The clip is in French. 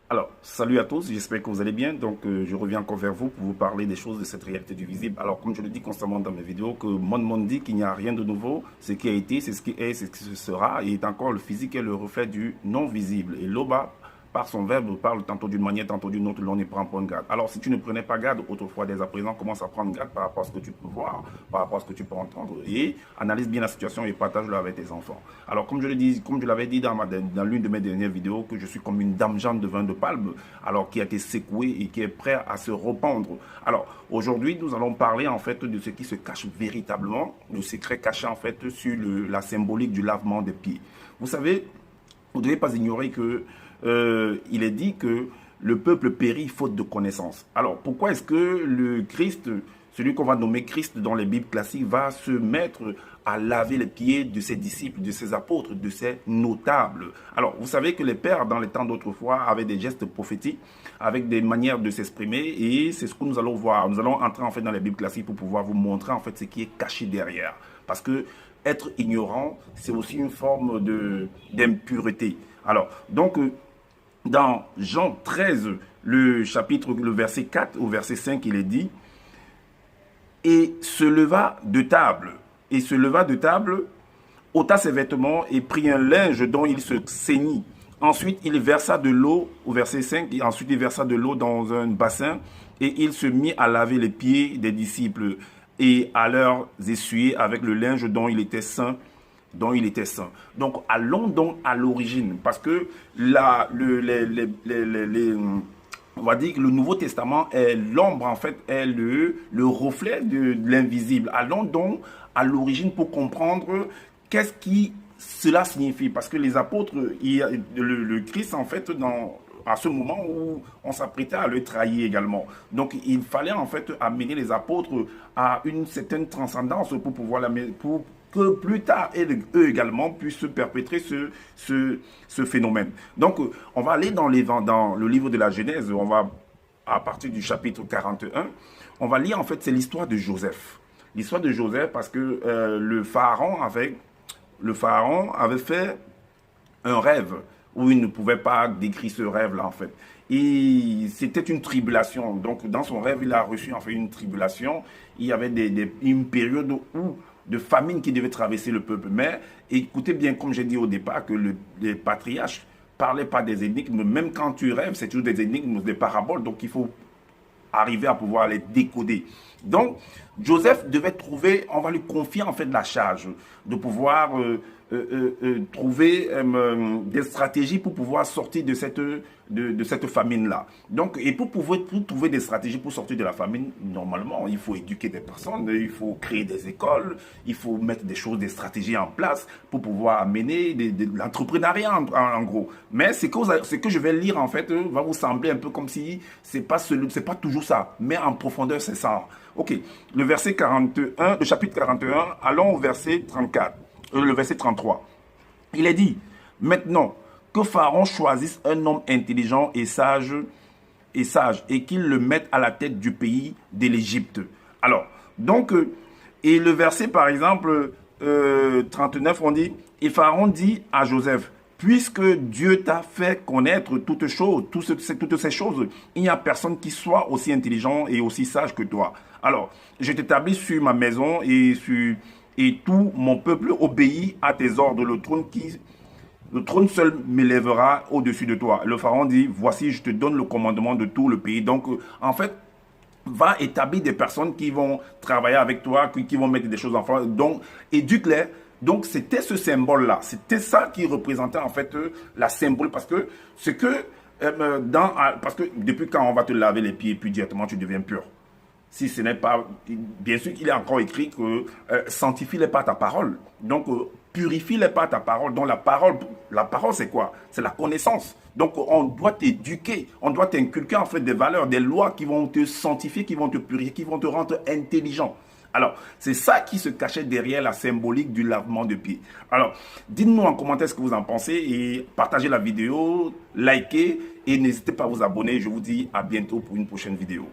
Alors, salut à tous, j'espère que vous allez bien. Donc, je reviens encore vers vous pour vous parler des choses de cette réalité du visible. Alors, comme je le dis constamment dans mes vidéos, que mon monde dit qu'il n'y a rien de nouveau. Ce qui a été, c'est ce qui est, c'est ce qui sera. Et est encore le physique est le reflet du non visible. Et Loba, par son verbe, parle tantôt d'une manière, tantôt d'une autre, l'on ne prend pas garde. Alors, si tu ne prenais pas garde autrefois, dès à présent, commence à prendre garde par rapport à ce que tu peux voir, par rapport à ce que tu peux entendre, et analyse bien la situation et partage-le avec tes enfants. Alors, comme je le dis, comme je l'avais dit dans l'une de mes dernières vidéos, que je suis comme une dame Jeanne de vin de palme, alors qui a été secouée et qui est prêt à se rependre. Alors, aujourd'hui, nous allons parler en fait de ce qui se cache véritablement, le secret caché en fait sur la symbolique du lavement des pieds. Vous savez, vous ne devez pas ignorer que il est dit que le peuple périt faute de connaissance. Alors, pourquoi est-ce que le Christ, celui qu'on va nommer Christ dans les Bibles classiques, va se mettre à laver les pieds de ses disciples, de ses apôtres, de ses notables? Alors, vous savez que les pères, dans les temps d'autrefois, avaient des gestes prophétiques, avec des manières de s'exprimer, et c'est ce que nous allons voir. Nous allons entrer en fait dans les Bibles classiques pour pouvoir vous montrer en fait ce qui est caché derrière. Parce que être ignorant, c'est aussi une forme d'impureté. Alors, donc, dans Jean 13, le verset 4 au verset 5, il est dit, et se leva de table, ôta ses vêtements et prit un linge dont il se ceignit. Ensuite, il versa de l'eau, au verset 5, et ensuite il versa de l'eau dans un bassin et il se mit à laver les pieds des disciples et à leur essuyer avec le linge dont il était saint. Donc, allons donc à l'origine, parce que on va dire que le Nouveau Testament est l'ombre, en fait, est le reflet de l'invisible. Allons donc à l'origine pour comprendre qu'est-ce qui cela signifie. Parce que les apôtres, le Christ, en fait, à ce moment où on s'apprêtait à le trahir également. Donc, il fallait en fait amener les apôtres à une certaine transcendance pour pouvoir pour que plus tard, eux également puissent perpétrer ce phénomène. Donc, on va aller dans le livre de la Genèse, on va, à partir du chapitre 41, on va lire en fait, c'est l'histoire de Joseph. L'histoire de Joseph parce que le pharaon avait fait un rêve où il ne pouvait pas décrire ce rêve-là, en fait. Et c'était une tribulation. Donc, dans son rêve, il a reçu, en fait, une tribulation. Il y avait une période de famine qui devait traverser le peuple. Mais écoutez bien, comme j'ai dit au départ, que les patriarches ne parlaient pas des énigmes. Même quand tu rêves, c'est toujours des énigmes, des paraboles. Donc, il faut arriver à pouvoir les décoder. Donc, Joseph devait trouver, on va lui confier en fait la charge de pouvoir trouver des stratégies pour pouvoir sortir de cette famine-là. Donc, et pour trouver des stratégies pour sortir de la famine, normalement, il faut éduquer des personnes, il faut créer des écoles, il faut mettre des stratégies en place pour pouvoir amener de l'entrepreneuriat en gros. Mais ce que je vais lire, en fait, va vous sembler un peu comme si c'est pas toujours ça, mais en profondeur, c'est ça. Ok, le chapitre 41, allons au verset 34. Le verset 33. Il est dit, maintenant que Pharaon choisisse un homme intelligent et sage et qu'il le mette à la tête du pays de l'Égypte. Alors, donc, et le verset par exemple 39, on dit, et Pharaon dit à Joseph, puisque Dieu t'a fait connaître toutes ces choses, il n'y a personne qui soit aussi intelligent et aussi sage que toi. Alors, je t'établis sur ma maison et tout mon peuple obéit à tes ordres. Le trône seul m'élèvera au-dessus de toi. Le pharaon dit, voici, je te donne le commandement de tout le pays. Donc, en fait, va établir des personnes qui vont travailler avec toi, qui vont mettre des choses en place. Donc, éduque-les. Donc, c'était ce symbole-là. C'était ça qui représentait, en fait, la symbole. Parce que parce que depuis quand on va te laver les pieds, puis directement, tu deviens pur. Si ce n'est pas, bien sûr qu'il est encore écrit que sanctifie-les par ta parole. Donc, purifie-les par ta parole. Donc, la parole c'est quoi? C'est la connaissance. Donc, on doit t'éduquer, on doit t'inculquer en fait des valeurs, des lois qui vont te sanctifier, qui vont te purifier, qui vont te rendre intelligent. Alors, c'est ça qui se cachait derrière la symbolique du lavement de pieds. Alors, dites-nous en commentaire ce que vous en pensez et partagez la vidéo, likez et n'hésitez pas à vous abonner. Je vous dis à bientôt pour une prochaine vidéo.